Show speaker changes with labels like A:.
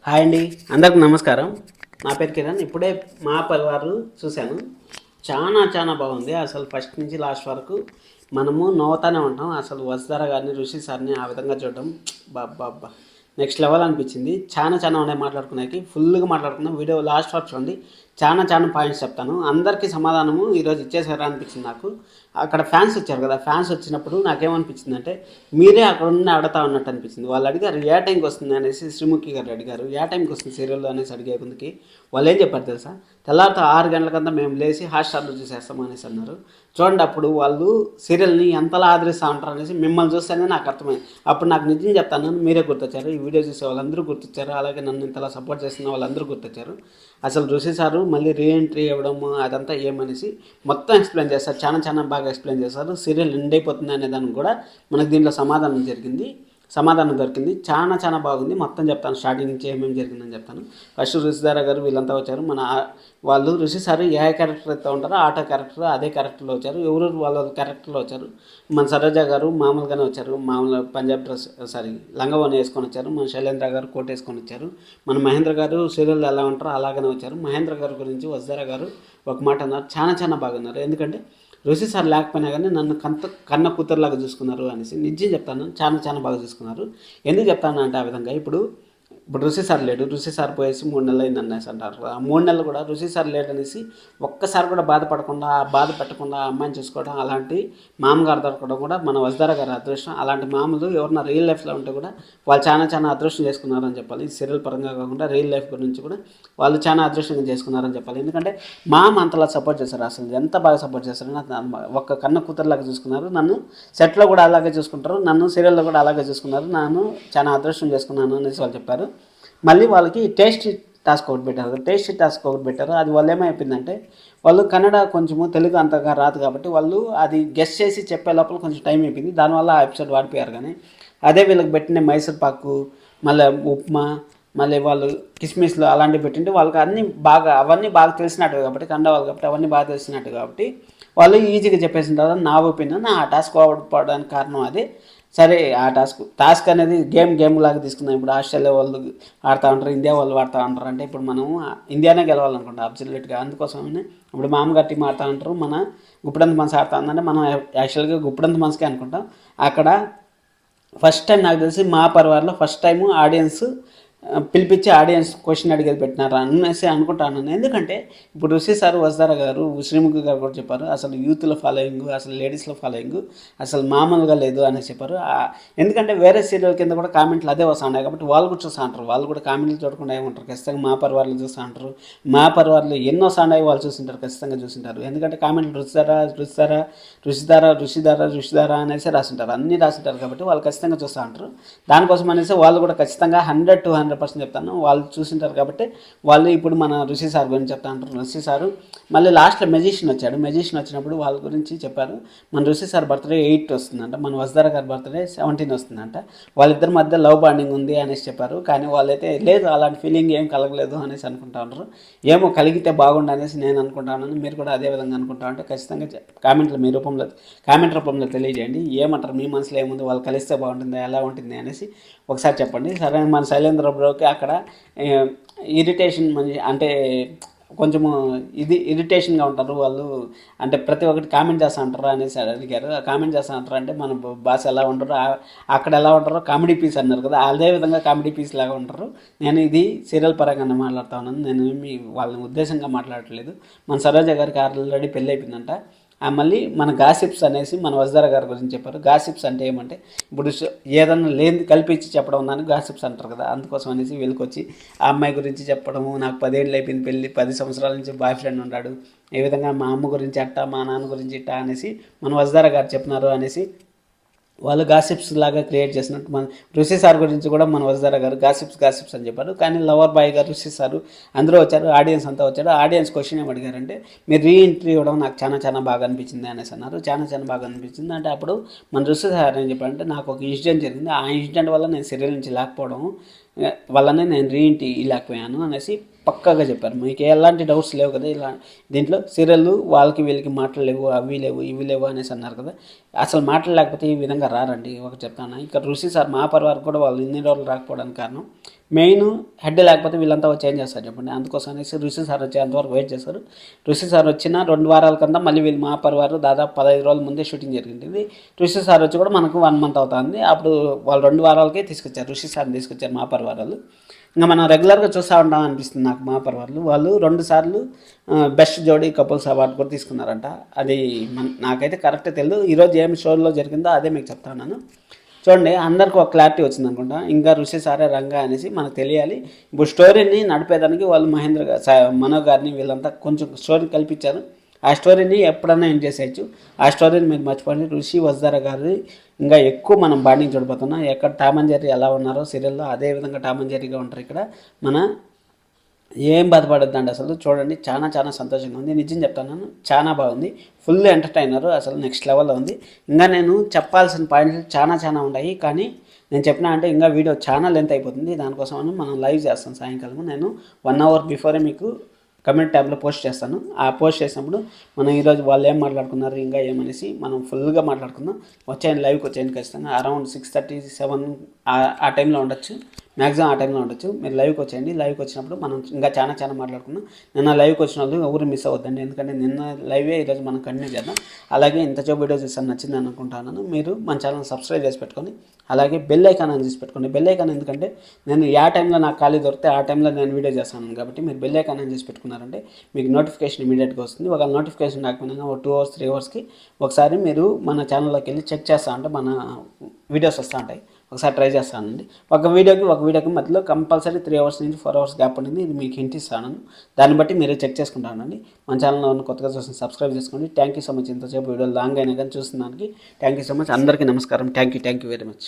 A: Hi అండి, అందరికి నమస్కారం. నా పేరు కిరణ్. ఇప్పుడే మా పరివారు చూశాను. చాలా చాలా బాగుంది. అసలు ఫస్ట్ నుంచి లాస్ట్ వరకు మనము నవ్వుతానే ఉంటాం. అసలు వసుధార గారిని, ఋషి సార్ని ఆ విధంగా చూడడం బాబ్బా నెక్స్ట్ లెవెల్ అనిపించింది. చాలా చాలా ఉన్నాయి మాట్లాడుకునేకి. ఫుల్గా మాట్లాడుకున్నాం. వీడియో లాస్ట్ వరకు చూడండి. చాలా చాలా పాయింట్స్ చెప్తాను. అందరికీ సమాధానము ఈరోజు ఇచ్చేసారా అనిపించింది నాకు. అక్కడ ఫ్యాన్స్ వచ్చారు కదా, ఫ్యాన్స్ వచ్చినప్పుడు నాకేమనిపించింది అంటే మీరే అక్కడ ఉన్న అడతా ఉన్నట్టు అనిపించింది. వాళ్ళు అడిగారు ఏ టైంకి వస్తుంది అనేసి, శ్రీముఖి గారు అడిగారు ఏ టైంకి వస్తుంది సీరియల్ అనేసి అడిగే ముందుకి వాళ్ళు ఏం చెప్పారు తెలుసా, తెల్లారితో 6 గంటలకంతా మేము లేచి హాట్స్టార్లో చూసేస్తాం అనేసి అన్నారు. చూడండి, అప్పుడు వాళ్ళు సీరియల్ని ఎంతలా ఆదరిస్తూ ఉంటారు అనేసి మిమ్మల్ని చూస్తేనే నాకు అర్థమైంది. అప్పుడు నాకు నిజం చెప్తాను, మీరే గుర్తొచ్చారు. ఈ వీడియో చూసే వాళ్ళందరూ గుర్తొచ్చారు. అలాగే నన్ను ఇంతలా సపోర్ట్ చేస్తున్న వాళ్ళందరూ గుర్తొచ్చారు. అసలు ఋషి సారు మళ్ళీ రీఎంట్రీ ఇవ్వడము అదంతా ఏమనేసి మొత్తం ఎక్స్ప్లెయిన్ చేస్తారు. చాలా చాలా బాగా ఎక్స్ప్లెయిన్ చేస్తారు. సీరియల్ ఎండ్ అయిపోతుంది అనే దానికి కూడా మనకు దీంట్లో సమాధానం దొరికింది. చాలా చాలా బాగుంది. మొత్తం చెప్తాను, స్టార్టింగ్ నుంచి ఏమేమి జరిగిందని చెప్తాను. ఫస్ట్ ఋషిధార గారు వీళ్ళంతా వచ్చారు. వాళ్ళు ఋషి సార్ ఏ క్యారెక్టర్ అయితే ఉంటారో ఆటో క్యారెక్టర్ అదే క్యారెక్టర్లో వచ్చారు. ఎవరు వాళ్ళ క్యారెక్టర్లో వచ్చారు. మన సరోజ గారు మామూలుగానే వచ్చారు. మామూలు పంజాబ్ డ్రెస్ లంగవని వేసుకొని వచ్చారు. మన శైలేంద్ర గారు కోట్ వేసుకొని వచ్చారు. మన మహేంద్ర గారు సీరియల్ ఎలా ఉంటారో అలాగనే వచ్చారు. మహేంద్ర గారి గురించి వసుధార గారు ఒక మాట అన్నారు, చాలా చాలా బాగున్నారు. ఎందుకంటే ఋషి సార్ లేకపోయినా కానీ నన్ను కన్న కూతురులాగా చూసుకున్నారు అనేసి నిజం చెప్తాను. చాలా చాలా బాగా చూసుకున్నారు. ఎందుకు చెప్తాను అంటే ఆ విధంగా ఇప్పుడు ఋషి సార్ లేడు. ఋషి సార్ పోయేసి 3 నెలలు అయింది అనేసి అంటారు. ఆ 3 నెలలు కూడా ఋషి సార్ లేడనేసి ఒక్కసారి కూడా బాధపడకుండా, బాధ పెట్టకుండా అమ్మాయిని చూసుకోవడం, అలాంటి మామగారు దొరకడం కూడా మన వసుధార గారి అదృష్టం. అలాంటి మామూలు ఎవరన్నా రియల్ లైఫ్లో ఉంటే కూడా వాళ్ళు చాలా చాలా అదృష్టం చేసుకున్నారని చెప్పాలి. సీరియల్ పరంగా కాకుండా రియల్ లైఫ్ గురించి కూడా వాళ్ళు చాలా అదృష్టంగా చేసుకున్నారని చెప్పాలి. ఎందుకంటే మామ అంతలా సపోర్ట్ చేశారు. అసలు ఎంత బాగా సపోర్ట్ చేశారు. ఒక్క కన్న కూతురులాగా చూసుకున్నారు. నన్ను సెట్లో కూడా అలాగే చూసుకుంటారు, నన్ను సీరియల్లో కూడా అలాగే చూసుకున్నారు. నన్ను చాలా అదృష్టం చేసుకున్నాను అనేసి వాళ్ళు చెప్పారు. మళ్ళీ వాళ్ళకి టేస్ట్ టాస్క్ ఒకటి పెట్టారు. అది వాళ్ళు ఏమైపోయిందంటే, వాళ్ళు కన్నడ కొంచెము తెలుగు అంతగా రాదు కాబట్టి వాళ్ళు అది గెస్ట్ చేసి చెప్పే లోపల కొంచెం టైం అయిపోయింది. దానివల్ల ఆ ఎపిసోడ్ వాడిపోయారు. కానీ అదే వీళ్ళకి పెట్టిన మైసూర్ పాకు, మళ్ళీ ఉప్మా, మళ్ళీ వాళ్ళు కిస్మిస్లు అలాంటివి పెట్టింటే వాళ్ళకి అవన్నీ బాగా తెలిసినట్టు కాబట్టి, కన్నడ వాళ్ళు కాబట్టి అవన్నీ బాగా తెలిసినట్టు కాబట్టి వాళ్ళు ఈజీగా చెప్పేసిన తర్వాత నా ఒపీనియన్ ఆ టాస్క్ ఓడిపోవడానికి కారణం అదే. సరే, ఆ టాస్క్ అనేది గేమ్ లాగా తీసుకుందాం. ఇప్పుడు ఆస్ట్రేలియా వాళ్ళు ఆడుతూ ఉంటారు, ఇండియా వాళ్ళు ఆడుతూ ఉంటారు. అంటే ఇప్పుడు మనం ఇండియానే గెలవాలనుకుంటాం అబ్సల్యూట్గా. అందుకోసమని ఇప్పుడు మామగారు టీం ఆడుతూ ఉంటారు, మన గుప్పడంత మనసు ఆడుతూ ఉందంటే మనం యాక్చువల్గా గుప్పడంత మనసుకే అనుకుంటాం. అక్కడ ఫస్ట్ టైం నాకు తెలిసి మా పరివారంలో ఫస్ట్ టైము ఆడియన్స్ పిలిపించి ఆడియన్స్ క్వశ్చన్ అడిగేది పెట్టినారు అనేసి అనుకుంటాను. ఎందుకంటే ఇప్పుడు ఋషి సార్, వసుధార గారు, శ్రీముఖి గారు కూడా చెప్పారు అసలు యూత్లో ఫాలోయింగ్, అసలు లేడీస్లో ఫాలోయింగ్ అసలు మామూలుగా లేదు అనేసి చెప్పారు. ఎందుకంటే వేరే సీరియల్ కింద కూడా కామెంట్లు అదే వస్తూ ఉన్నాయి కాబట్టి వాళ్ళు కూడా చూస్తూ ఉంటారు. వాళ్ళు కూడా కామెంట్లు చూడకుండా ఏమంటారు, ఖచ్చితంగా మా పరివారంలో చూస్తూ ఉంటారు. మా పరివారంలో ఎన్నో సాండాయి వాళ్ళు చూసింటారు, ఖచ్చితంగా చూసింటారు. ఎందుకంటే కామెంట్లు ఋషిధార అనేసి రాసింటారు, అన్నీ రాసింటారు కాబట్టి వాళ్ళు ఖచ్చితంగా చూస్తూ ఉంటారు. దానికోసం అనేసి వాళ్ళు కూడా ఖచ్చితంగా 100% చెప్తాను, వాళ్ళు చూసింటారు కాబట్టి వాళ్ళు ఇప్పుడు మన ఋషి సార్ గురించి చెప్తా ఉంటారు. ఋషి సారు మళ్ళీ లాస్ట్లో మెజిషియన్ వచ్చినప్పుడు వాళ్ళ గురించి చెప్పారు. మన ఋషి సార్ బర్త్డే 8 వస్తుందంట, మన వసుధార గారి బర్త్డే 17 వస్తుందంట. వాళ్ళిద్దరి మధ్య లవ్ బాండింగ్ ఉంది అనేసి చెప్పారు. కానీ వాళ్ళైతే లేదు, అలాంటి ఫీలింగ్ ఏం కలగలేదు అనేసి అనుకుంటా ఉంటారు. ఏమో కలిగితే బాగుండు అనేసి నేను అనుకుంటాను. మీరు కూడా అదే విధంగా అనుకుంటా ఉంటే ఖచ్చితంగా కామెంట్ రూపంలో తెలియజేయండి. ఏమంటారు, మీ మనసులో ఏముంది, వాళ్ళు కలిస్తే బాగుంటుంది, ఎలా ఉంటుంది అనేసి ఒకసారి చెప్పండి. సరే, మన శైలేంద్ర బ్రోకి అక్కడ ఇరిటేషన్ అంటే కొంచెము ఇరిటేషన్గా ఉంటారు వాళ్ళు. అంటే ప్రతి ఒక్కటి కామెంట్ చేస్తూ ఉంటారు అనేసి అడిగారు. కామెంట్ చేస్తూ ఉంటారు అంటే మన భాష ఎలా ఉంటారో అక్కడ ఎలా ఉంటారో కామెడీ పీస్ అన్నారు కదా, అదే విధంగా కామెడీ పీస్ లాగా ఉంటారు. నేను ఇది సీరియల్ పరంగానే మాట్లాడుతూ ఉన్నాను, నేను ఏమి వాళ్ళని ఉద్దేశంగా మాట్లాడట్లేదు. మన సరోజ గారికి ఆల్రెడీ పెళ్ళి అయిపోయిందంట. మళ్ళీ మన గాసిప్స్ అనేసి మన వసుధార గారి గురించి చెప్పారు. గాసిప్స్ అంటే ఏమంటే ఇప్పుడు ఏదన్నా లేని కల్పించి చెప్పడం దాన్ని గాసిప్స్ అంటారు కదా, అందుకోసం అనేసి వీళ్ళకొచ్చి ఆ అమ్మాయి గురించి చెప్పడము, నాకు 10 ఏళ్ళు అయిపోయింది పెళ్ళి, 10 సంవత్సరాల నుంచి బాయ్ ఫ్రెండ్ ఉన్నాడు, ఏ విధంగా మా అమ్మ గురించి అట్టా, మా నాన్న గురించి ఇట్టా అనేసి మన వసుధార గారు చెప్పినారు అనేసి వాళ్ళు గాసిప్స్ లాగా క్రియేట్ చేసినట్టు మన ఋషి సార్ గురించి కూడా మన వసుధార గారు గాసిప్స్ అని చెప్పారు. కానీ లవర్ బాయ్ గారు, ఋషి సారు అందరూ వచ్చారు, ఆడియన్స్ అంతా వచ్చారు. ఆడియన్స్ క్వశ్చన్ ఏమి అడిగారంటే, మీరు రీఎంట్రీ ఇవ్వడం నాకు చాలా చాలా బాగా అనిపించింది అనేసి అన్నారు. చాలా చాలా బాగా అనిపించింది అంటే అప్పుడు మన ఋషి సార్ ఏం చెప్పారంటే, నాకు ఒక ఇన్సిడెంట్ జరిగింది, ఆ ఇన్సిడెంట్ వల్ల నేను సీరియల్ నుంచి లేకపోవడం వల్లనే నేను రీఎంట్రీ లేకపోయాను అనేసి పక్కాగా చెప్పారు. మీకు ఎలాంటి డౌట్స్ లేవు కదా, ఇలా దీంట్లో సీరియల్ వాళ్ళకి వీళ్ళకి మాటలు లేవు, అవి లేవు ఇవి లేవు అనేసి అన్నారు కదా. అసలు మాటలు లేకపోతే ఈ విధంగా రారండి. ఒకటి చెప్తాను, ఇక్కడ ఋషి సార్ మా పరివారం కూడా వాళ్ళు ఇన్ని రోజులు రాకపోవడానికి కారణం మెయిన్ హెడ్ లేకపోతే వీళ్ళంతా వచ్చి ఏం చేస్తారు చెప్పండి. అందుకోసం అనేసి ఋషి సార్ వచ్చేంతవరకు వెయిట్ చేస్తారు. ఋషి సార్ వచ్చిన 2 వారాల కింద మళ్ళీ వీళ్ళు మా పరివారు దాదాపు 15 రోజుల ముందే షూటింగ్ జరిగింది. ఋషి సార్ వచ్చి కూడా మనకు 1 మంత్ అవుతుంది. అప్పుడు వాళ్ళు 2 వారాలకే తీసుకొచ్చారు, ఋషి సార్ని తీసుకొచ్చారు మా పరివారాలు. ఇంకా మనం రెగ్యులర్గా చూస్తూ ఉంటాం అనిపిస్తుంది నాకు. మా పరివారాలు వాళ్ళు 2 సార్లు బెస్ట్ జోడీ కపుల్స్ అవార్డు కూడా తీసుకున్నారంట. అది నాకైతే కరెక్ట్ తెలియదు. ఈరోజు ఏం షోలో జరిగిందో అదే మీకు చెప్తా ఉన్నాను. చూడండి, అందరికి ఒక క్లారిటీ వచ్చింది అనుకుంటా. ఇంకా ఋషి సారే రంగా అనేసి మనకు తెలియాలి. ఇప్పుడు స్టోరీని నడిపేదానికి వాళ్ళు మనో గారిని వీళ్ళంతా కొంచెం స్టోరీ కల్పించారు. ఆ స్టోరీని ఎప్పుడన్నా ఎండ్ చేసేయచ్చు. ఆ స్టోరీని మీరు మర్చిపోండి. ఋషి వజ్దారా గారి ఇంకా ఎక్కువ మనం బాండింగ్ చూడబోతున్నాం. ఎక్కడ టామ్ అండ్ జెర్రీ ఎలా ఉన్నారో సీరియల్లో అదే విధంగా టామ్ అండ్ జెర్రీగా ఉంటారు ఇక్కడ. మన ఏం బాధపడద్దండి అసలు. చూడండి, చాలా చాలా సంతోషంగా ఉంది. నిజం చెప్తాను, చాలా బాగుంది. ఫుల్ ఎంటర్టైనర్, అసలు నెక్స్ట్ లెవెల్లో ఉంది. ఇంకా నేను చెప్పాల్సిన పాయింట్లు చాలా చాలా ఉన్నాయి, కానీ నేను చెప్పినా అంటే ఇంకా వీడియో చాలా లెంత్ అయిపోతుంది. దానికోసమని మనం లైవ్ చేస్తాం సాయంకాలం. నేను 1 అవర్ బిఫోరే మీకు కమెంట్ ట్యాబ్లో పోస్ట్ చేస్తాను. ఆ పోస్ట్ చేసినప్పుడు మనం ఈరోజు వాళ్ళు ఏం మాట్లాడుకున్నారు ఇంకా ఏమనేసి మనం ఫుల్గా మాట్లాడుకుందాం. వచ్చేయండి, లైవ్కి వచ్చేయండి ఖచ్చితంగా. అరౌండ్ 6:30, 7 ఆ టైంలో ఉండొచ్చు, మ్యాక్సిమం ఆ టైంలో ఉండొచ్చు. మీరు లైవ్కి వచ్చేయండి. లైవ్కి వచ్చినప్పుడు మనం ఇంకా చాలా చాలా మాట్లాడుకుందాం. నిన్న లైవ్కి వచ్చిన వాళ్ళు ఎవరు మిస్ అవ్వద్దండి, ఎందుకంటే నిన్న లైవే ఈరోజు మనం కంటిన్యూ చేద్దాం. అలాగే ఇంతసేపు వీడియో చూసాను, నచ్చింది అనుకుంటున్నాను. మీరు మన ఛానల్ సబ్స్క్రైబ్ చేసి పెట్టుకొని అలాగే బెల్ ఐకాన్ అని చేసి పెట్టుకోండి. బెల్ ఐకాన్ ఎందుకంటే నేను ఏ టైంలో నాకు ఖాళీ దొరికితే ఆ టైంలో నేను వీడియో చేస్తాను కాబట్టి మీరు బెల్ ఐకాన్ అని చేసి పెట్టుకున్నారంటే మీకు నోటిఫికేషన్ ఇమీడియట్గా వస్తుంది. ఒక నోటిఫికేషన్ రాకపోయినా ఒక 2 అవర్స్ 3 అవర్స్కి ఒకసారి మీరు మన ఛానల్లోకి వెళ్ళి చెక్ చేస్తూ ఉంటే మన వీడియోస్ వస్తూ ఉంటాయి. ఒకసారి ట్రై చేస్తానండి. ఒక వీడియోకి మధ్యలో కంపల్సరీ 3 అవర్స్ నుంచి 4 అవర్స్ గ్యాప్ ఉంటుంది. ఇది మీకు హింట్ ఇస్తాను. దాన్ని బట్టి మీరు చెక్ చేసుకుంటానండి. మన ఛానల్లో ఉన్న కొత్తగా చూసిన సబ్స్క్రైబ్ చేసుకోండి. Thank you so much. ఇంతసేపు వీడియో లాంగ్ అయినా కానీ చూస్తున్న దానికి థ్యాంక్ యూ సో మచ్. అందరికీ నమస్కారం. Thank you very much.